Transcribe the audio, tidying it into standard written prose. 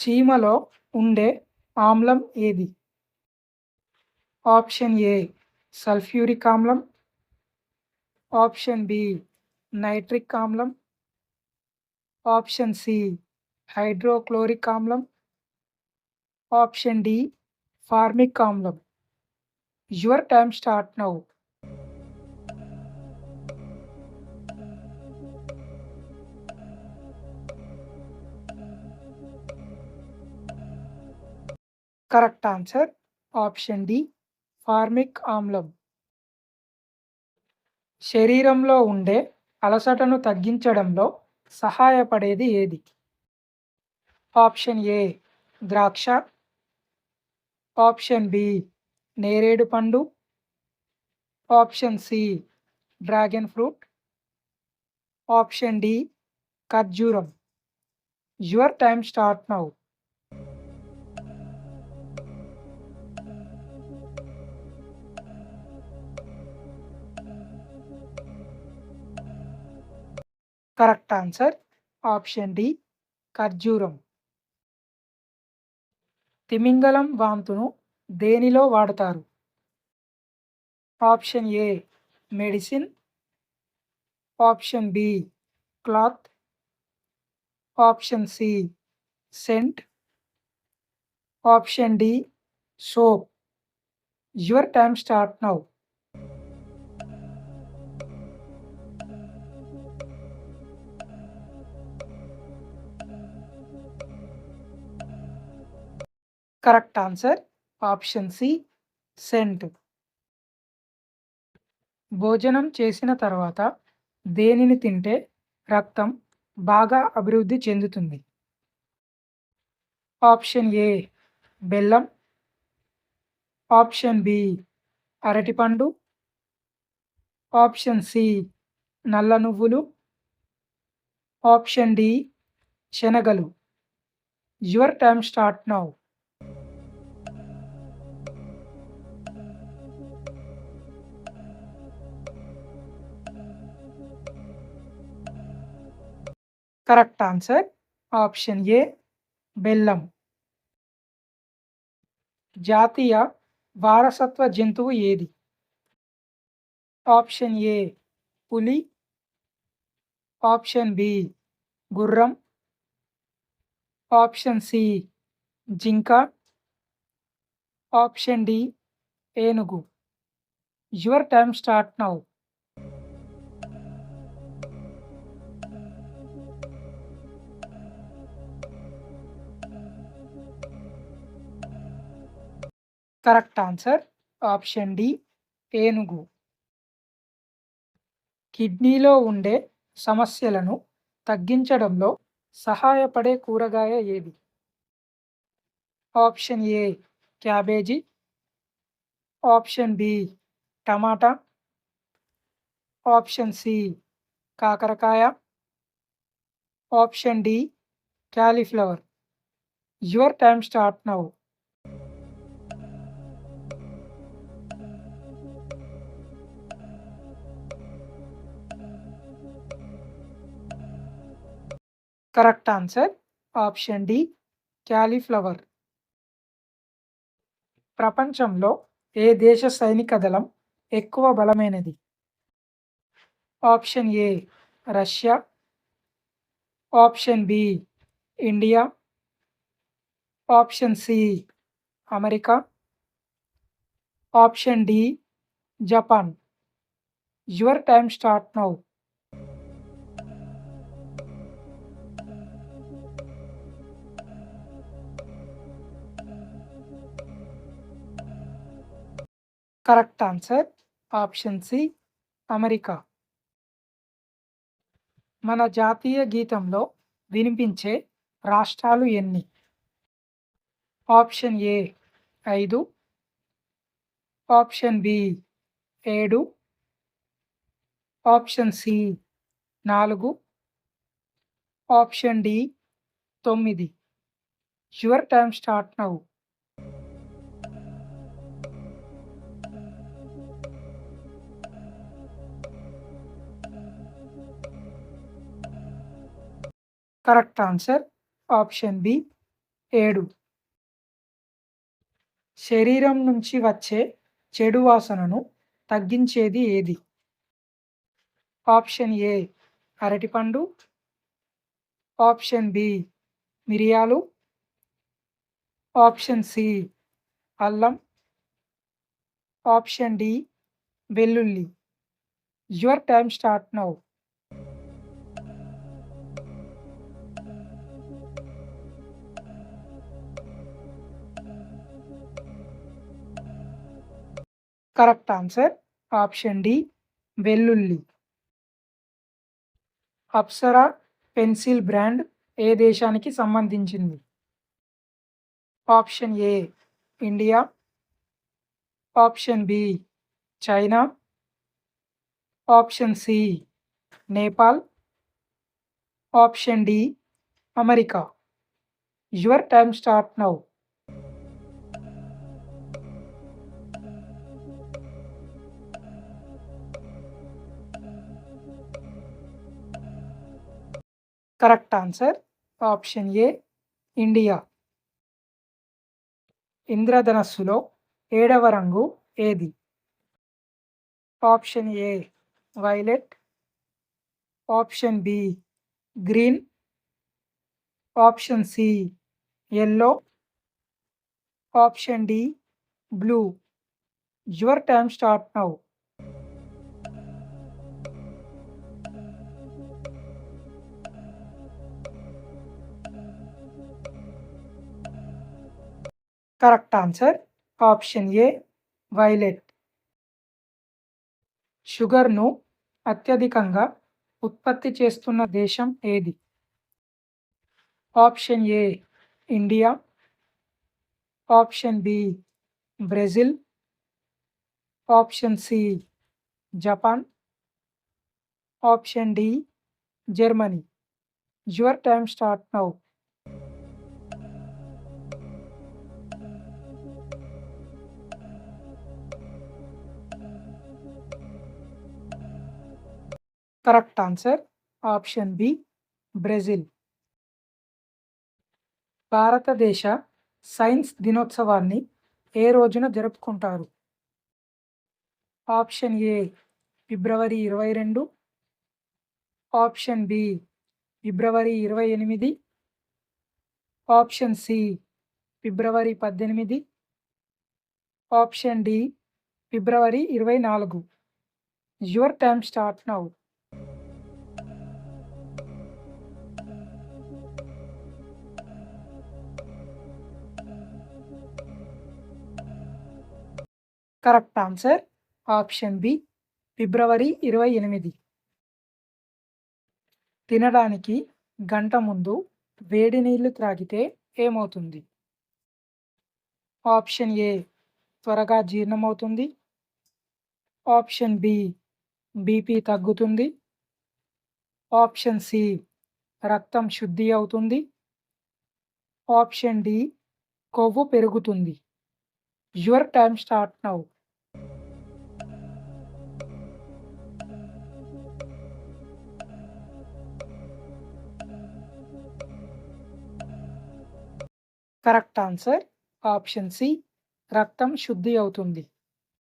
చీమలో ఉండే ఆమ్లం ఏది? ఆప్షన్ ఏ సల్ఫ్యూరిక్ ఆమ్లం, ఆప్షన్ బి నైట్రిక్ ఆమ్లం, ఆప్షన్ సి హైడ్రోక్లోరిక్ ఆమ్లం, ఆప్షన్ డి ఫార్మిక్ ఆమ్లం. Your time start now. Correct answer option D formic ఆమ్లం. శరీరంలో ఉండే అలసటను తగ్గించడంలో సహాయపడేది ఏది? ఆప్షన్ ఏ ద్రాక్ష, ఆప్షన్ బి నేరేడు పండు, option C dragon fruit, option D ఖర్జూరం. Your time start now. Correct answer option D ఖర్జూరం. తిమింగలం వాంతును దేనిలో వాడతారు? Option A medicine, option B cloth, option C scent, option D soap. Your time start now. Correct answer option C scent. భోజనం చేసిన తర్వాత దేనిని తింటే రక్తం బాగా అభివృద్ధి చెందుతుంది? ఆప్షన్ ఏ బెల్లం, ఆప్షన్ బి అరటిపండు, ఆప్షన్ సి నల్ల నువ్వులు, ఆప్షన్ డి శనగలు. Your time start now. Correct answer option A బెల్లం. జాతీయ వారసత్వ జంతువు ఏది? ఆప్షన్ ఏ పులి, ఆప్షన్ బి గుర్రం, ఆప్షన్ సి జింక, ఆప్షన్ డి ఏనుగు. Your time start now. Correct answer option D ఏనుగు. కిడ్నీలో ఉండే సమస్యలను తగ్గించడంలో సహాయపడే కూరగాయ ఏది? Option A cabbage, option B టమాటా, ఆప్షన్ సి కాకరకాయ, option D cauliflower. Your time start now. Correct answer option D cauliflower. ప్రపంచంలో ఏ దేశ సైనిక దళం ఎక్కువ బలమైనది? Option A Russia, option B India, option C America, option D Japan. Your time start now. Correct answer option C America. మన జాతీయ గీతంలో వినిపించే రాష్ట్రాలు ఎన్ని? Option A 5, option B 7, option C 4, option D 9. Your time start now. Correct answer option B 7. శరీరం నుంచి వచ్చే చెడు వాసనను తగ్గించేది ఏది? ఆప్షన్ ఏ అరటిపండు, ఆప్షన్ బి మిరియాలు, ఆప్షన్ సి అల్లం, ఆప్షన్ డి వెల్లుల్లి. Your time start now. Correct answer option D వెల్లుల్లి. అప్సరా పెన్సిల్ బ్రాండ్ ఏ దేశానికి సంబంధించింది? Option A India, option B China, option C Nepal, option D America. Your time start now. Correct answer option A India. ఇంద్రధనస్సులో 7వ రంగు ఏది? Option A violet, option B green, option C yellow, option D blue. Your time start now. Correct answer option A violet. షుగర్ను అత్యధికంగా ఉత్పత్తి చేస్తున్న దేశం ఏది? Option A India, option B Brazil, option C Japan, option D Germany. Your time start now. Correct answer option B Brazil. భారతదేశ science దినోత్సవాన్ని ఏ రోజున జరుపుకుంటారు? ఆప్షన్ ఏ ఫిబ్రవరి 22, ఆప్షన్ బి ఫిబ్రవరి 28, ఆప్షన్ సి ఫిబ్రవరి 18, ఆప్షన్ డి ఫిబ్రవరి 24. Your time start now. Correct answer option B ఫిబ్రవరి 28. తినడానికి గంట ముందు వేడి నీళ్లు త్రాగితే ఏమవుతుంది? ఆప్షన్ ఏ త్వరగా జీర్ణమవుతుంది, ఆప్షన్ బి బీపీ తగ్గుతుంది, ఆప్షన్ సి రక్తం శుద్ధి అవుతుంది, ఆప్షన్ డి కొవ్వు పెరుగుతుంది. Your time start now. Correct answer option C రక్తం శుద్ధి అవుతుంది.